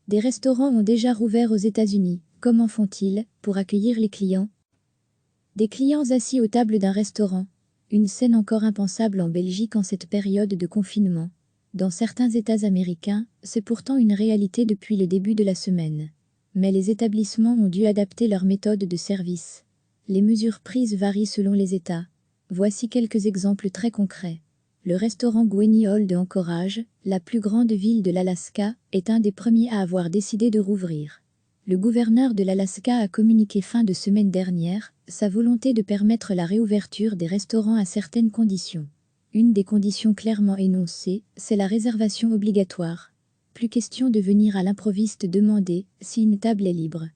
Des restaurants ont déjà rouvert aux États-Unis. Comment font-ils pour accueillir les clients? Des clients assis aux tables d'un restaurant. Une scène encore impensable en Belgique en cette période de confinement. Dans certains États américains, c'est pourtant une réalité depuis le début de la semaine. Mais les établissements ont dû adapter leur méthode de service. Les mesures prises varient selon les États. Voici quelques exemples très concrets. Le restaurant Gwenny Hall de Anchorage, la plus grande ville de l'Alaska, est un des premiers à avoir décidé de rouvrir. Le gouverneur de l'Alaska a communiqué fin de semaine dernière sa volonté de permettre la réouverture des restaurants à certaines conditions. Une des conditions clairement énoncées, c'est la réservation obligatoire. Plus question de venir à l'improviste demander si une table est libre.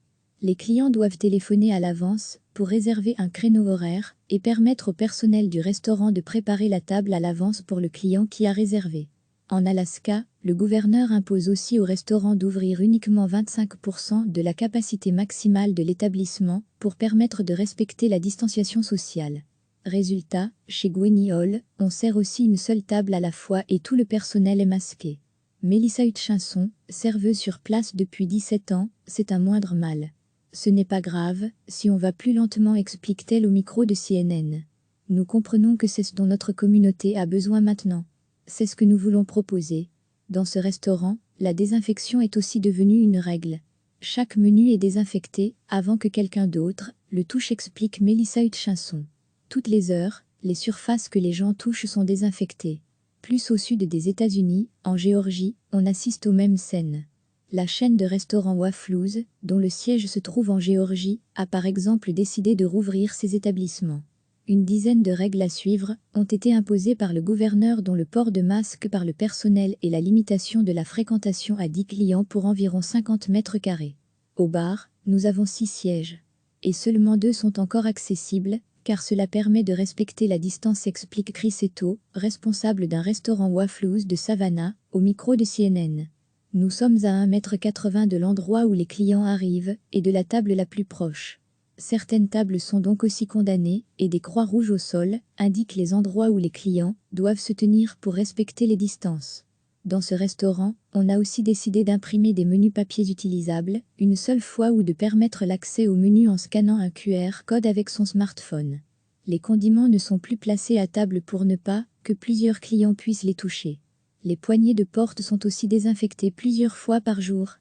Les clients doivent téléphoner à l'avance pour réserver un créneau horaire et permettre au personnel du restaurant de préparer la table à l'avance pour le client qui a réservé. En Alaska, le gouverneur impose aussi au restaurant d'ouvrir uniquement 25% de la capacité maximale de l'établissement pour permettre de respecter la distanciation sociale. Résultat, chez Gwenny Hall, on sert aussi une seule table à la fois et tout le personnel est masqué. Mélissa Hutchinson, serveuse sur place depuis 17 ans, c'est un moindre mal. Ce n'est pas grave, si on va plus lentement, explique-t-elle au micro de CNN. Nous comprenons que c'est ce dont notre communauté a besoin maintenant. C'est ce que nous voulons proposer. Dans ce restaurant, la désinfection est aussi devenue une règle. Chaque menu est désinfecté avant que quelqu'un d'autre le touche, explique Mélissa Hutchinson. Toutes les heures, les surfaces que les gens touchent sont désinfectées. Plus au sud des États-Unis, en Géorgie, on assiste aux mêmes scènes. La chaîne de restaurants Waflouz, dont le siège se trouve en Géorgie, a par exemple décidé de rouvrir ses établissements. Une dizaine de règles à suivre ont été imposées par le gouverneur, dont le port de masque par le personnel et la limitation de la fréquentation à 10 clients pour environ 50 mètres carrés. Au bar, nous avons 6 sièges. Et seulement 2 sont encore accessibles, car cela permet de respecter la distance, explique Chris Eto, responsable d'un restaurant Waflouz de Savannah, au micro de CNN. Nous sommes à 1,80 m de l'endroit où les clients arrivent et de la table la plus proche. Certaines tables sont donc aussi condamnées et des croix rouges au sol indiquent les endroits où les clients doivent se tenir pour respecter les distances. Dans ce restaurant, on a aussi décidé d'imprimer des menus papiers utilisables une seule fois ou de permettre l'accès au menu en scannant un QR code avec son smartphone. Les condiments ne sont plus placés à table pour ne pas que plusieurs clients puissent les toucher. Les poignées de porte sont aussi désinfectées plusieurs fois par jour.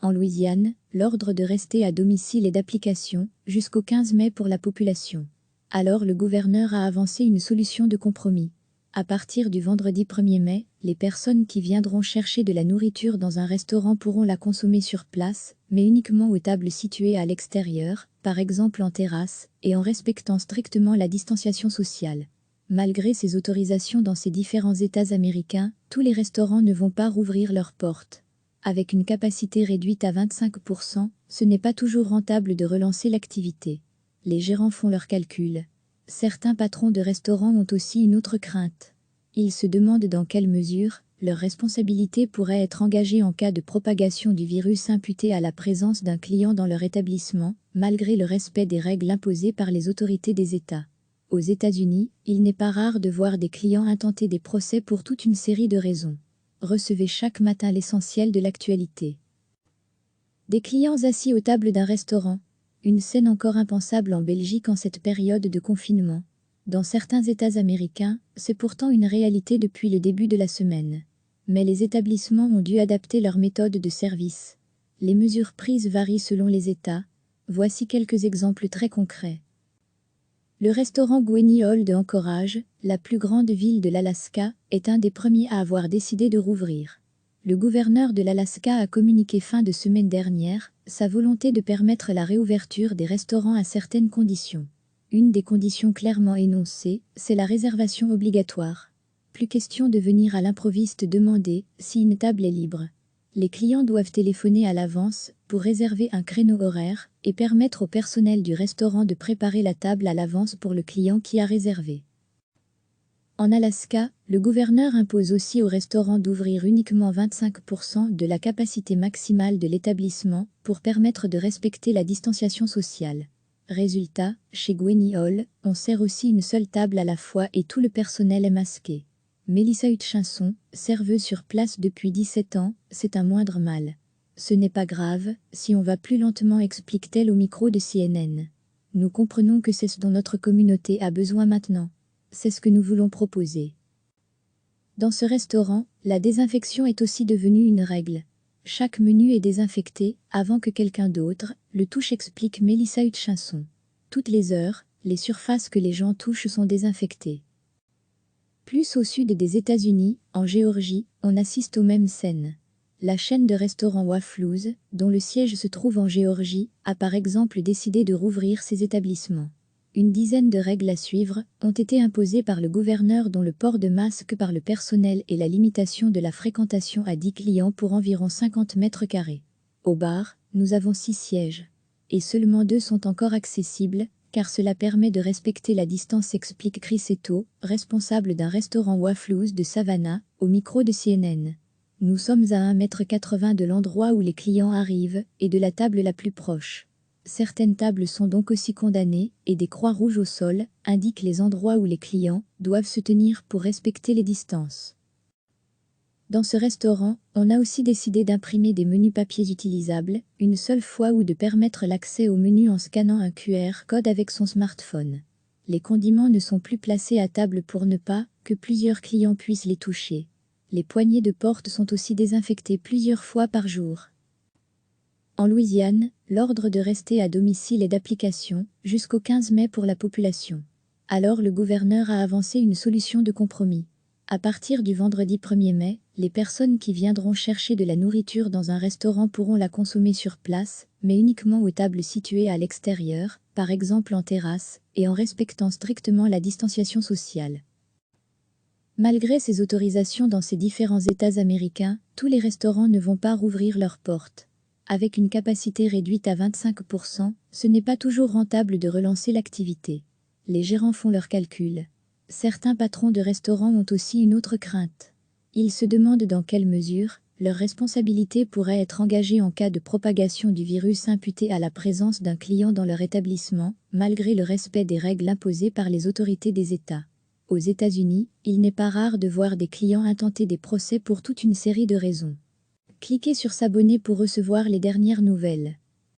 En Louisiane, l'ordre de rester à domicile est d'application jusqu'au 15 mai pour la population. Alors le gouverneur a avancé une solution de compromis. À partir du vendredi 1er mai, les personnes qui viendront chercher de la nourriture dans un restaurant pourront la consommer sur place, mais uniquement aux tables situées à l'extérieur, par exemple en terrasse, et en respectant strictement la distanciation sociale. Malgré ces autorisations dans ces différents États américains, tous les restaurants ne vont pas rouvrir leurs portes. Avec une capacité réduite à 25%, ce n'est pas toujours rentable de relancer l'activité. Les gérants font leurs calculs. Certains patrons de restaurants ont aussi une autre crainte. Ils se demandent dans quelle mesure leur responsabilité pourrait être engagée en cas de propagation du virus imputé à la présence d'un client dans leur établissement, malgré le respect des règles imposées par les autorités des États. Aux États-Unis, il n'est pas rare de voir des clients intenter des procès pour toute une série de raisons. Recevez chaque matin l'essentiel de l'actualité. Des clients assis aux tables d'un restaurant. Une scène encore impensable en Belgique en cette période de confinement. Dans certains États américains, c'est pourtant une réalité depuis le début de la semaine. Mais les établissements ont dû adapter leur méthode de service. Les mesures prises varient selon les États. Voici quelques exemples très concrets. Le restaurant Gwenny Hall de Anchorage, la plus grande ville de l'Alaska, est un des premiers à avoir décidé de rouvrir. Le gouverneur de l'Alaska a communiqué fin de semaine dernière sa volonté de permettre la réouverture des restaurants à certaines conditions. Une des conditions clairement énoncées, c'est la réservation obligatoire. Plus question de venir à l'improviste demander si une table est libre. Les clients doivent téléphoner à l'avance pour réserver un créneau horaire et permettre au personnel du restaurant de préparer la table à l'avance pour le client qui a réservé. En Alaska, le gouverneur impose aussi au restaurant d'ouvrir uniquement 25% de la capacité maximale de l'établissement pour permettre de respecter la distanciation sociale. Résultat, chez Gwenny Hall, on sert aussi une seule table à la fois et tout le personnel est masqué. Mélissa Hutchinson, serveuse sur place depuis 17 ans, c'est un moindre mal. Ce n'est pas grave, si on va plus lentement, explique-t-elle au micro de CNN. Nous comprenons que c'est ce dont notre communauté a besoin maintenant. C'est ce que nous voulons proposer. Dans ce restaurant, la désinfection est aussi devenue une règle. Chaque menu est désinfecté avant que quelqu'un d'autre le touche, explique Mélissa Hutchinson. Toutes les heures, les surfaces que les gens touchent sont désinfectées. Plus au sud des États-Unis, en Géorgie, on assiste aux mêmes scènes. La chaîne de restaurants Waflouz, dont le siège se trouve en Géorgie, a par exemple décidé de rouvrir ses établissements. Une dizaine de règles à suivre ont été imposées par le gouverneur, dont le port de masque par le personnel et la limitation de la fréquentation à 10 clients pour environ 50 mètres carrés. Au bar, nous avons 6 sièges. Et seulement 2 sont encore accessibles, car cela permet de respecter la distance, explique Chris Eto, responsable d'un restaurant Waflouz de Savannah, au micro de CNN. Nous sommes à 1,80 m de l'endroit où les clients arrivent et de la table la plus proche. Certaines tables sont donc aussi condamnées, et des croix rouges au sol indiquent les endroits où les clients doivent se tenir pour respecter les distances. Dans ce restaurant, on a aussi décidé d'imprimer des menus papier utilisables une seule fois ou de permettre l'accès au menu en scannant un QR code avec son smartphone. Les condiments ne sont plus placés à table pour ne pas que plusieurs clients puissent les toucher. Les poignées de porte sont aussi désinfectées plusieurs fois par jour. En Louisiane, l'ordre de rester à domicile est d'application jusqu'au 15 mai pour la population. Alors le gouverneur a avancé une solution de compromis. À partir du vendredi 1er mai, les personnes qui viendront chercher de la nourriture dans un restaurant pourront la consommer sur place, mais uniquement aux tables situées à l'extérieur, par exemple en terrasse, et en respectant strictement la distanciation sociale. Malgré ces autorisations dans ces différents États américains, tous les restaurants ne vont pas rouvrir leurs portes. Avec une capacité réduite à 25%, ce n'est pas toujours rentable de relancer l'activité. Les gérants font leurs calculs. Certains patrons de restaurants ont aussi une autre crainte. Ils se demandent dans quelle mesure leur responsabilité pourrait être engagée en cas de propagation du virus imputé à la présence d'un client dans leur établissement, malgré le respect des règles imposées par les autorités des États. Aux États-Unis, il n'est pas rare de voir des clients intenter des procès pour toute une série de raisons. Cliquez sur s'abonner pour recevoir les dernières nouvelles.